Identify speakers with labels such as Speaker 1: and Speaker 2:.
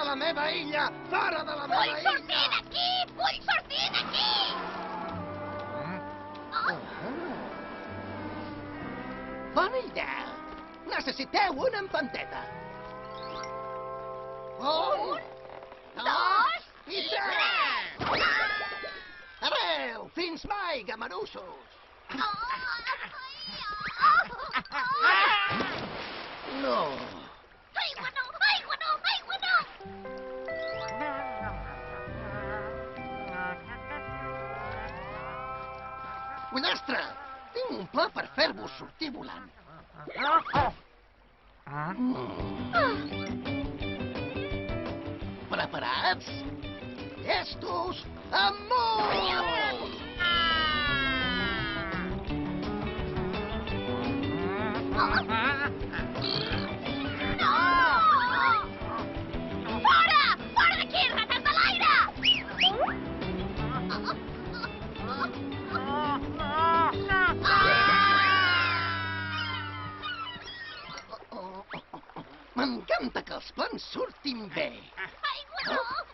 Speaker 1: la meva illa! Fora de la meva illa!
Speaker 2: Vull sortir d'aquí! Vull sortir d'aquí!
Speaker 1: Bona idea! Necessiteu una empanteta. Un, dos i tres! Adéu! Fins mai, gamarussos! No!
Speaker 2: Aigua no! Aigua no! Aigua no!
Speaker 1: Pollastre! Tinc un pla per fer-vos sortir volant. Preparats? Llestos? Amunt!
Speaker 2: No! Fora! Fora d'aquí, rates de l'aire!
Speaker 1: M'encanta que els plans surtin bé.
Speaker 2: Aigua no!